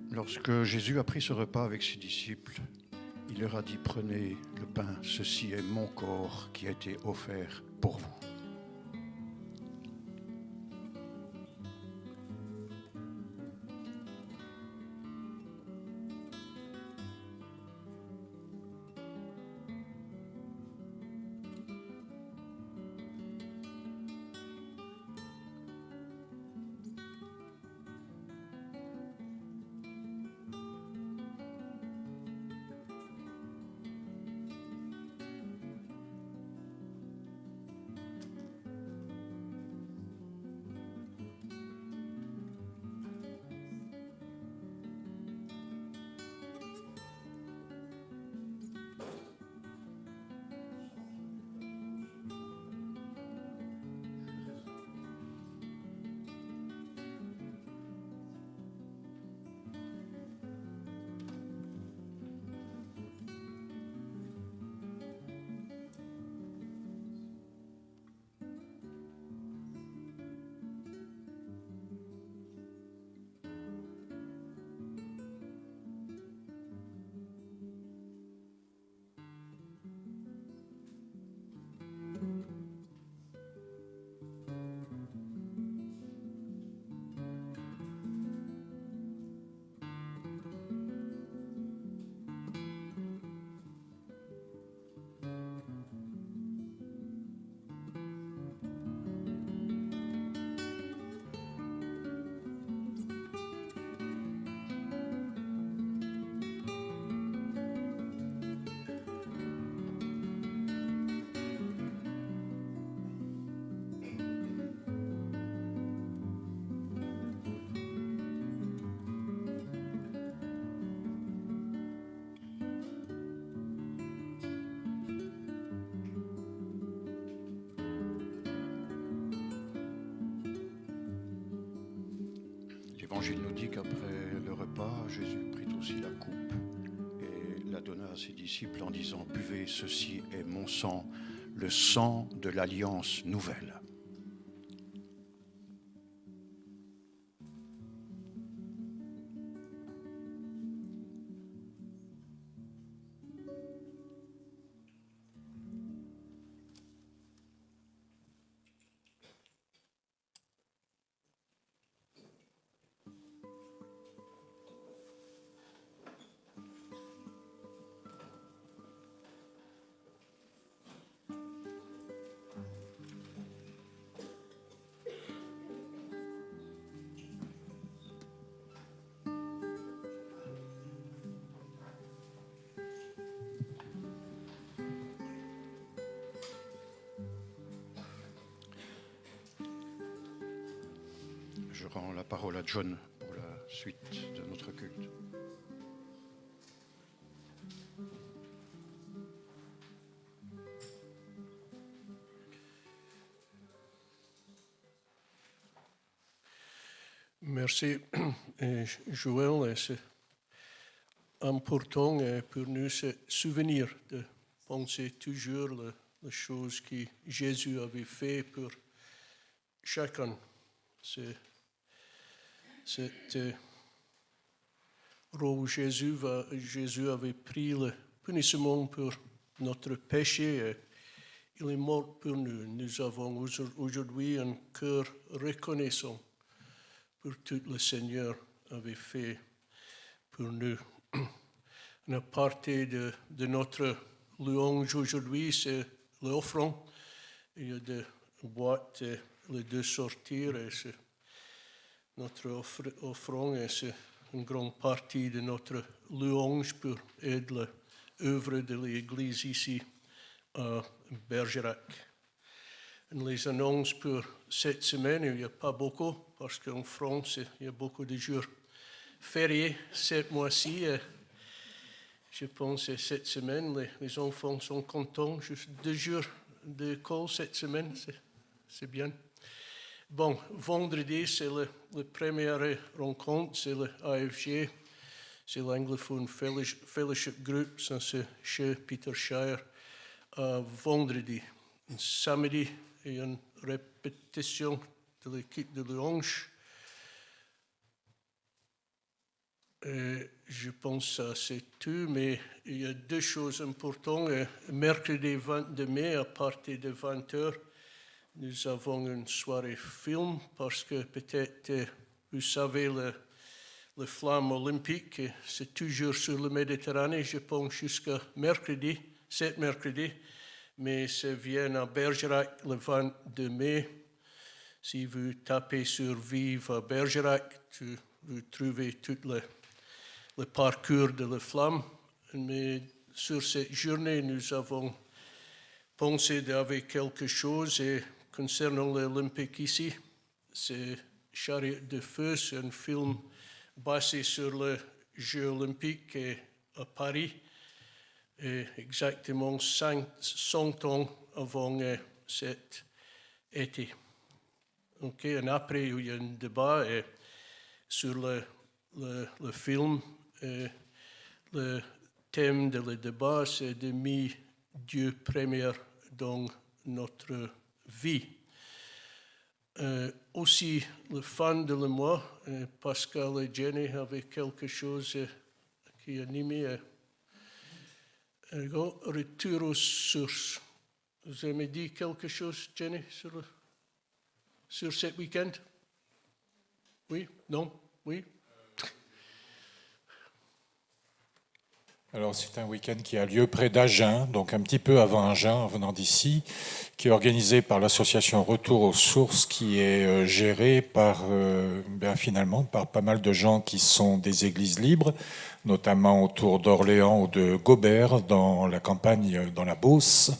Speaker 3: Lorsque Jésus a pris ce repas avec ses disciples, il leur a dit, prenez le pain, ceci est mon corps qui a été offert pour vous. L'Évangile nous dit qu'après le repas, Jésus prit aussi la coupe et la donna à ses disciples en disant, buvez, ceci est mon sang, le sang de l'alliance nouvelle. Je rends la parole à John pour la suite de notre culte.
Speaker 1: Merci, Joël. C'est important pour nous se souvenir de penser toujours les choses que Jésus avait fait pour chacun. C'était où Jésus avait pris le punissement pour notre péché. Il est mort pour nous. Nous avons aujourd'hui un cœur reconnaissant pour tout le Seigneur avait fait pour nous. Une partie de notre louange aujourd'hui, c'est l'offrande. Il y a des boîtes, les deux sortir, et c'est notre offrande, et c'est une grande partie de notre louange pour aider l'œuvre de l'Église ici à Bergerac. Les annonces pour cette semaine, il n'y a pas beaucoup, parce qu'en France, il y a beaucoup de jours fériés cette mois-ci. Je pense que cette semaine, les enfants sont contents. Juste 2 jours d'école cette semaine, c'est bien. Bon, vendredi, c'est la première rencontre, c'est le AFG, c'est l'Anglophone Fellowship Group, ça c'est chez Peter Shire, vendredi. Samedi, il y a une répétition de l'équipe de louange. Je pense que c'est tout, mais il y a deux choses importantes. Mercredi 22 mai, à partir de 20h, nous avons une soirée film parce que peut-être vous savez le flamme olympique, c'est toujours sur la Méditerranée, je pense jusqu'à mercredi, cet mercredi, mais ça vient à Bergerac le 22 mai. Si vous tapez sur Vive à Bergerac, vous trouvez tout le parcours de la flamme. Mais sur cette journée, nous avons pensé avec quelque chose et concernant l'Olympique ici. C'est Chariot de feu, c'est un film basé sur le Jeux olympiques à Paris, et exactement 100 ans avant cet été. Ok, et après, il y a un débat sur le film. Le thème de le débat, c'est de mettre Dieu premier dans notre vie. Aussi, le fin de le mois, Pascal et Jenny avaient quelque chose qui animait. Retour aux sources. Vous avez dit quelque chose, Jenny, sur ce week-end? Oui? Non? Oui?
Speaker 4: Alors c'est un week-end qui a lieu près d'Agen, donc un petit peu avant Agen, en venant d'ici, qui est organisé par l'association Retour aux Sources, qui est gérée finalement par pas mal de gens qui sont des églises libres, notamment autour d'Orléans ou de Gobert, dans la campagne, dans la Beauce.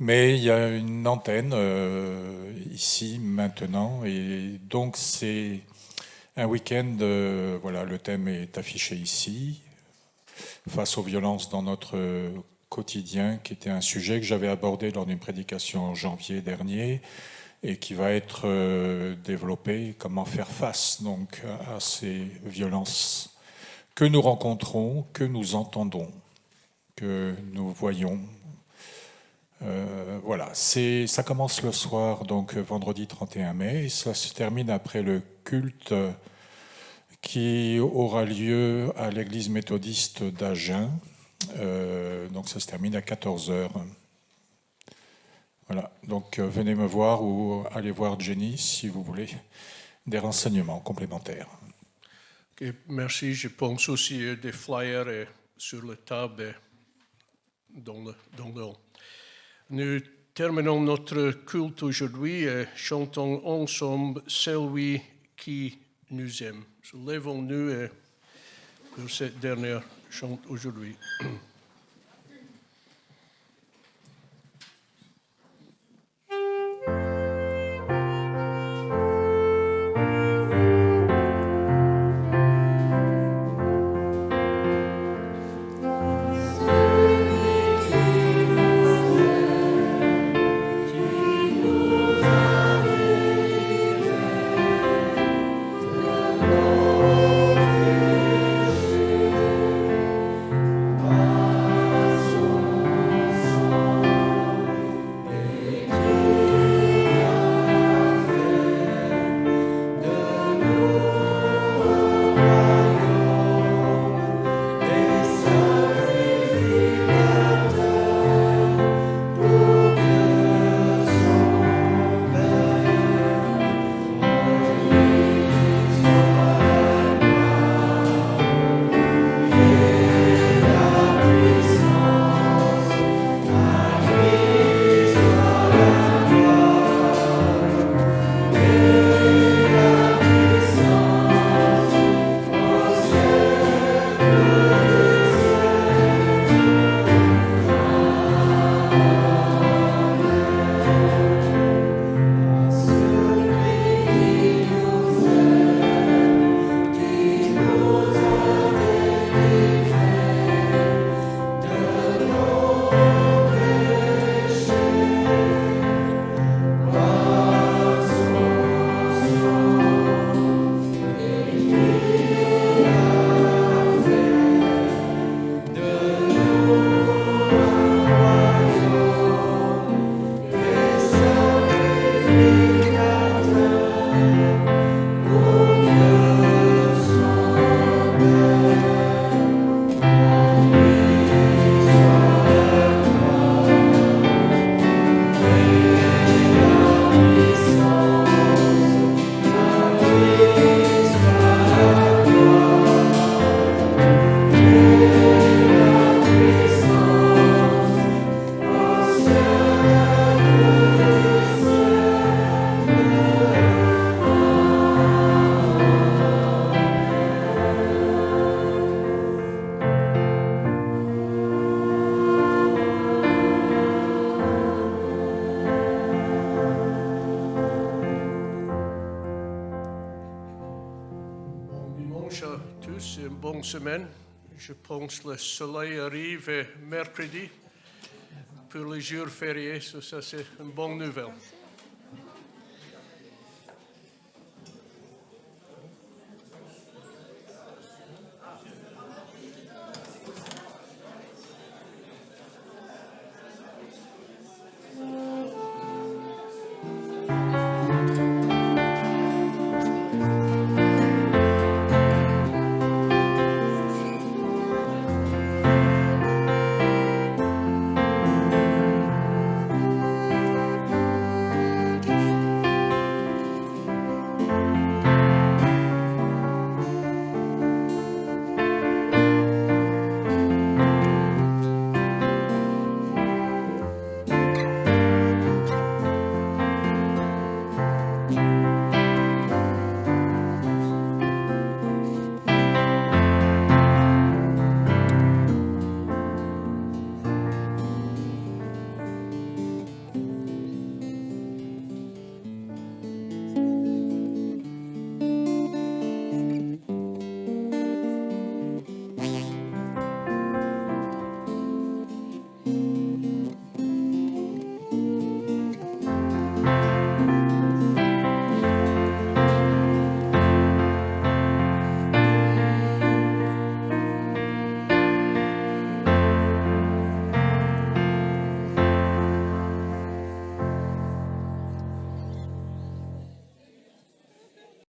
Speaker 4: Mais il y a une antenne ici maintenant, et donc c'est un week-end, voilà, le thème est affiché ici, face aux violences dans notre quotidien, qui était un sujet que j'avais abordé lors d'une prédication en janvier dernier et qui va être développé, comment faire face donc à ces violences que nous rencontrons, que nous entendons, que nous voyons. Voilà, ça commence le soir, donc vendredi 31 mai, et ça se termine après le culte qui aura lieu à l'église méthodiste d'Agen. Donc ça se termine à 14h. Voilà, donc venez me voir ou allez voir Jenny si vous voulez des renseignements complémentaires.
Speaker 1: Okay, merci. Je pense aussi des flyers sur la table dans le hall. Nous terminons notre culte aujourd'hui et chantons ensemble celui qui nous aime. Lèvons-nous pour cette dernière chante aujourd'hui.
Speaker 5: Oh
Speaker 1: c'est une bonne semaine. Je pense que le soleil arrive mercredi pour les jours fériés, ça c'est une bonne nouvelle.